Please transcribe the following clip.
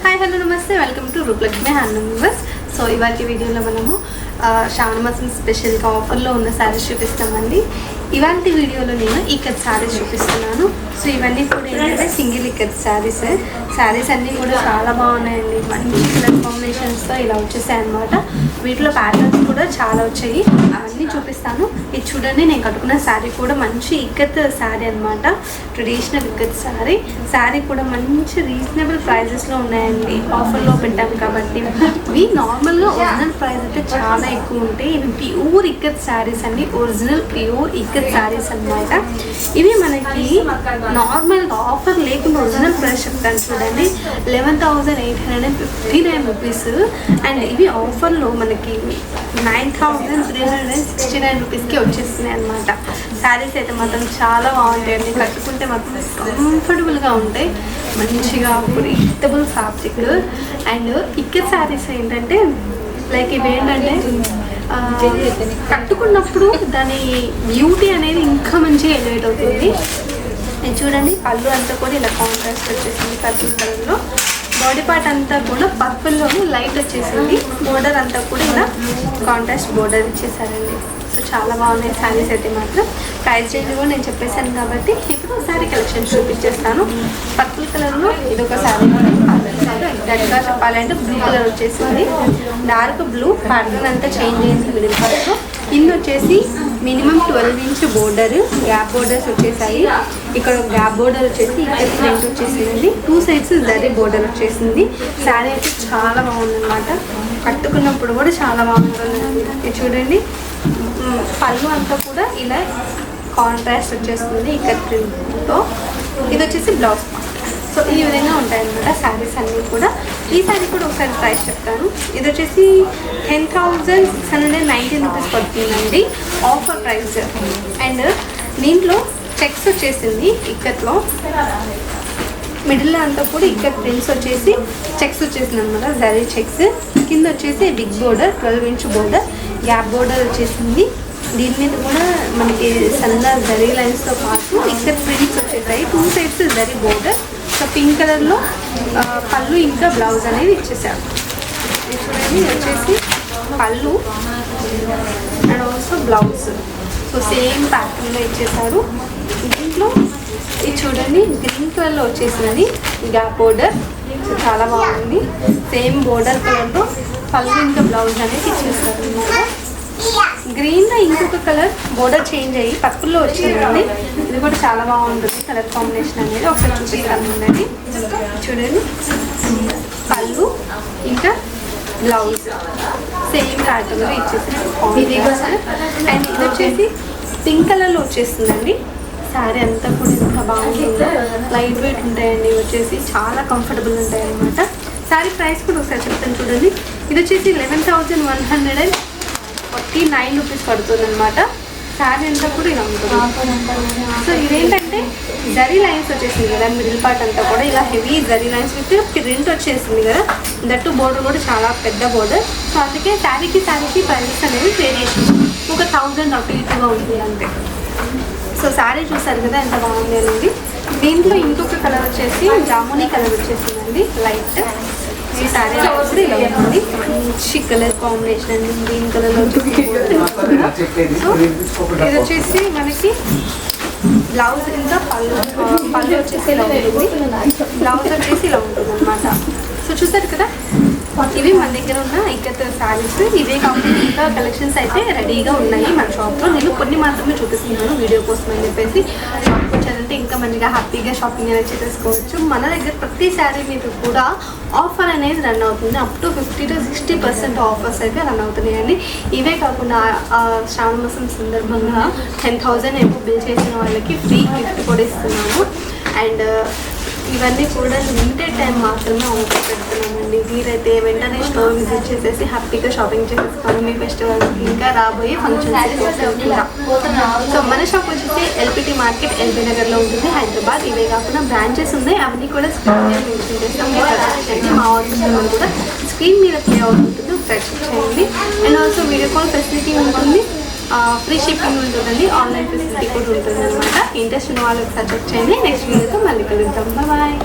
Hi hello namaste welcome to Rooplakshmi handloom news. So ఇవాల్టి వీడియోలో మనము శ్రావణ మాసం స్పెషల్గా ఆఫర్లో ఉన్న శారీస్ చూపిస్తామండి। ఇవాల్టి వీడియోలో నేను ఇక్కత్ శారీస్ చూపిస్తున్నాను। సో ఇవన్నీ కూడా ఏంటంటే సింగిల్ ఇక్కత్ శారీస్ అన్నీ కూడా చాలా బాగున్నాయండి। మంచి కలర్ కాంబినేషన్స్తో ఇలా వచ్చేసాయి అన్నమాట। వీటిలో ప్యాటర్న్స్ కూడా చాలా వచ్చాయి, అవన్నీ చూపిస్తాను। ఇది చూడండి, నేను కట్టుకున్న శారీ కూడా మంచి ఇక్కత్ శారీ అనమాట, ట్రెడిషనల్ ఇక్కత్ శారీ కూడా మంచి రీజనబుల్ ప్రైజెస్లో ఉన్నాయండి। ఆఫర్లో పెట్టాము కాబట్టి ఇవి నార్మల్గా ఒరిజినల్ ప్రైస్ అయితే చాలా ఎక్కువ ఉంటాయి। ఇవి ప్యూర్ ఇక్కత్ శారీస్ అండి, ఒరిజినల్ ప్యూర్ ఇక్కత్ శారీస్ అనమాట। ఇవి మనకి నార్మల్ ఆఫర్ లేకుండా ఒరిజినల్ ప్రైస్ చెప్తాను చూడండి, 11,859 రూపీస్। అండ్ ఇవి ఆఫర్లో మనకి 9,369 రూపీస్కి వచ్చేస్తున్నాయి అనమాట। శారీస్ అయితే మాత్రం చాలా బాగుంటాయండి, కట్టుకుంటే మాత్రం కంఫర్టబుల్గా ఉంటాయి, మంచిగా breathable fabric. And ikat saris ఏంటంటే లైక్ ఇవి ఏంటంటే కట్టుకున్నప్పుడు దాని బ్యూటీ అనేది ఇంకా మంచిగా ఎలివేట్ అవుతుంది। ఇది చూడండి, పళ్ళు అంతా కూడా ఇలా కాంట్రాస్ట్ వచ్చేసింది పర్పుల్ కలర్లో, బాడీ పార్ట్ అంతా కూడా పర్పుల్లోనే లైట్ వచ్చేసింది, బోర్డర్ అంతా కూడా ఇలా కాంట్రాస్ట్ బోర్డర్ ఇచ్చేసారండి। సో చాలా బాగున్నాయి శారీస్ అయితే మాత్రం। ప్రైస్ రేంజ్ కూడా నేను చెప్పేశాను కాబట్టి ఇప్పుడు శారీ కలెక్షన్ చూపించేస్తాను। పర్పుల్ కలర్లో ఇదొక శారీ, ఎగ్జాక్ట్గా చెప్పాలంటే బ్లూ కలర్ వచ్చేసింది, డార్క్ బ్లూ ప్యాటర్న్ అంతా చేంజ్ అయింది మిడిల్ పార్ట్లో। కింద వచ్చేసి minimum 12 inch border, gap borders వచ్చేసాయి। ఇక్కడ గ్యాప్ బోర్డర్ వచ్చేసి ఇక్కడ ఫ్రంట్ వచ్చేసిందండి, 2 సైడ్స్ జరీ బోర్డర్ వచ్చేసింది। శారీ అయితే చాలా బాగుందన్నమాట, కట్టుకున్నప్పుడు కూడా చాలా బాగుంటుందండి। ఇది చూడండి, పళ్ళు అంతా కూడా ఇలా కాంట్రాస్ట్ వచ్చేస్తుంది ఇక్కడ ప్రింట్తో। ఇది వచ్చేసి బ్లౌజ్ పార్ట్। సో ఈ విధంగా ఉంటాయన్నమాట శారీస్ అన్నీ కూడా। ఈ శారీ కూడా ఒకసారి ప్రైస్ చెప్తాను, ఇది వచ్చేసి 10,619 రూపీస్ పడుతుందండి ఆఫర్ ప్రైస్। అండ్ దీంట్లో చెక్స్ వచ్చేసింది ఇక్కత్లో, మిడిల్లో అంతా కూడా ఇక్కడ ప్రింట్స్ వచ్చేసి చెక్స్ వచ్చేసింది అనమాట, జరీ చెక్స్। కింద వచ్చేసి big border 12 inch border, gap border వచ్చేసింది। దీని మీద కూడా మనకి సన్న జరీ లైన్స్తో పాటు ఇక్కడ ప్రింట్స్ వచ్చేసాయి, 2 sides zari border. So pink కలర్లో పళ్ళు ఇంకా బ్లౌజ్ అనేది ఇచ్చేసారు। ఇది చూడండి, ఇది వచ్చేసి పళ్ళు and also blouse, so same ప్యాటర్న్లో ఇచ్చేసారు। దీంట్లో ఇది చూడండి, గ్రీన్ కలర్లో వచ్చేసినది గ్యాప్ బోర్డర్, సో చాలా బాగుంది, సేమ్ బోర్డర్ కలర్లో పళ్ళు ఇంకా బ్లౌజ్ అనేది ఇచ్చేస్తారు అన్నమాట। గ్రీన్లో ఇంకొక కలర్ బోర్డర్ చేంజ్ అయ్యి పర్పుల్లో వచ్చిందండి, ఇది కూడా చాలా బాగుంటుంది కలర్ కాంబినేషన్ అనేది, ఒకసారి చూపిస్తాను ఉండండి। చూడండి, పళ్ళు ఇంకా బ్లౌజ్ సేమ్ ప్యాటర్న్లో ఇచ్చేసారు కాంబినేషన్। అండ్ ఇది వచ్చేసి పింక్ కలర్లో వచ్చేస్తుందండి, శారీ అంతా కూడా ఎంత బాగుంటుందో, లైట్ వెయిట్ ఉంటాయండి, వచ్చేసి చాలా కంఫర్టబుల్ ఉంటాయి అన్నమాట। శారీ ప్రైస్ కూడా ఒకసారి చెప్తాను చూడండి, ఇది వచ్చేసి 11,149 రూపీస్ పడుతుంది అనమాట। శారీ అంతా కూడా ఇలా ఉంటుంది। సో ఇదేంటంటే జరీ లైన్స్ వచ్చేసింది కదా, మిడిల్ పార్ట్ అంతా కూడా ఇలా heavy zari lines with print వచ్చేసింది కదా, దట్టు బోర్డర్ కూడా చాలా పెద్ద బోర్డర్। సో అందుకే శారీకి ప్రైజెస్ అనేది వేరియేషన్ ఒక 1000 అటు ఇటుగా ఉంటుంది అంతే। సో శారీ చూసారు కదా ఎంత బాగుంది అనేది। దీంట్లో ఇంకొక కలర్ వచ్చేసి జామునీ కలర్ వచ్చేసిందండి, లైట్। ఈ శారీ కూడా ఇలా ఉంటుంది, మంచి కలర్ కాంబినేషన్ అండి, గ్రీన్ కలర్లో వచ్చేసి। సో ఇది వచ్చేసి మనకి బ్లౌజ్ ఇంకా పళ్ళు వచ్చేసి ఇలా ఉంటుంది, బ్లౌజ్ వచ్చేసి ఇలా ఉంటుంది అనమాట। సో చూసారు కదా, ఇవి మన దగ్గర ఉన్న ఇక్కత్ శారీస్, ఇవే కాకుండా ఇంకా కలెక్షన్స్ అయితే రెడీగా ఉన్నాయి మన షాప్లో। నేను కొన్ని మాత్రమే చూపిస్తున్నాను వీడియో కోసం అని చెప్పేసి, షాప్కి వచ్చారంటే ఇంకా మంచిగా హ్యాపీగా షాపింగ్ అనేది చేసుకోవచ్చు। మన దగ్గర ప్రతి శారీ మీద కూడా ఆఫర్ అనేది రన్ అవుతుంది, అప్ టు 50 to 60% ఆఫర్స్ అయితే రన్ అవుతున్నాయండి। ఇవే కాకుండా శ్రావణ మాసం సందర్భంగా 10,000 ఏమో బిల్ చేసిన వాళ్ళకి ఫ్రీ గిఫ్ట్ కూడా ఇస్తున్నాము। అండ్ ఇవన్నీ కూడా లిమిటెడ్ టైం మాత్రమే ఆఫర్ పెడుతున్నామండి, వీరైతే వెంటనే స్టోర్ విజిట్ చేసేసి హ్యాపీగా షాపింగ్ చేసేసుకోండి మీ ఫెస్టివల్స్కి, ఇంకా రాబోయే ఫంక్షన్స్ కూడా। సో మన షాప్ వచ్చేసి ఎల్పిటి మార్కెట్ ఎల్బీ నగర్లో ఉంటుంది హైదరాబాద్। ఇవే కాకుండా బ్రాంచెస్ ఉన్నాయి, అవన్నీ కూడా స్క్రీన్ మీద మెన్షన్ చేస్తాం, మా ఆఫీస్ నెంబర్ కూడా స్క్రీన్ మీద ప్లే అవుతుంటుంది, ఒకసారి చెక్ చేయండి। And also video call facility ఉంటుంది, ఫ్రీ షిప్పింగ్ ఉంటుందండి, ఆన్లైన్ ఫెసిలిటీ కూడా ఉంటుంది అనమాట। ఇంట్రెస్ట్ ఉన్న వాళ్ళు ఒకసారి చెక్ చేయండి। నెక్స్ట్ వీడియోతో మళ్ళీ కలుద్దాం, బాయ్।